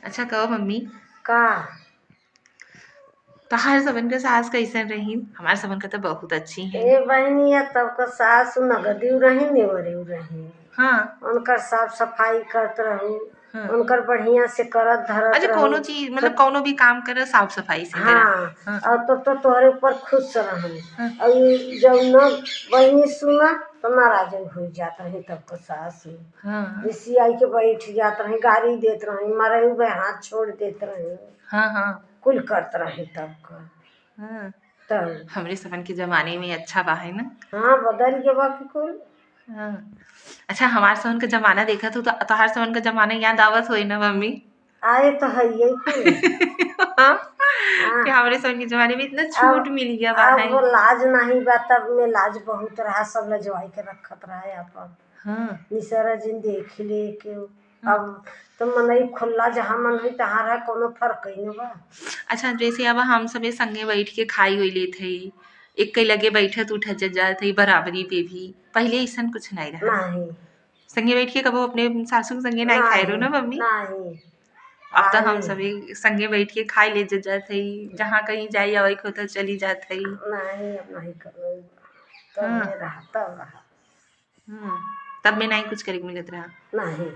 अच्छा कहो मम्मी, का तहार सबन के सास कैसन रही? हमार सबन का तो बहुत अच्छी है। ए बहनिया तब का सास नगदी रही नेवरे रही। हाँ उनकर साफ सफाई करत रहू, हाँ। उनकर बढ़िया से करत धरत अच्छा रहू। कोनो चीज तो मतलब कोनो भी काम करे साफ सफाई से करा। हाँ, हाँ और तो तोहरे ऊपर खुश रहूं। हाँ और ये जब न बहनी सुना तो नाराज हो जात रही तब को सास हाँ ऋषि आई के बैठ जात रही, गाड़ी देत रही, मरे हुए हाथ छोड़ देत रही, हाँ हाँ कुल करत रही तब का। हाँ। तब हमरे सबन के जमाने में अच्छा बा है ना। हाँ बदल के बाकी कुल। हाँ। अच्छा हमार सबन का जमाना देखा तो तहार सबन का जमाना याद आवत होई ना मम्मी? आए तो है यही कुल। हाँ, हाँ, कि हमारे सबन के जमाने में इतना अब छूट मिल गया बा है। अब लाज नहीं बा, तब में लाज बहुत रहा, सब लजवाई के रखत रहा अपन हाँ निसरा जिन देख ले के। हाँ। अब तो मनई खुल्ला जहाँ मन है तहाँ रहा, कोनो फर्क ही न बा। अच्छा जैसे अब हम सबे संगे बैठ के खाई हुई लेत हई, एक के लगे बैठत उठत जात हई बराबरी पे भी। पहले ऐसन कुछ नहीं रहा। नहीं संगे बैठ के कबो अपने सासू के संगे नहीं खाए रहो नहीं ना मम्मी? अब नहीं। तो आए हम सभी संगे बैठ के खाई ले जात हई, जहाँ कहीं जाई आवई को तो चली जात हई। नहीं, अब नहीं करो। तब हाँ में रहा, तब रहा। हाँ। तब में नहीं कुछ करे के मिलत रहा। नहीं।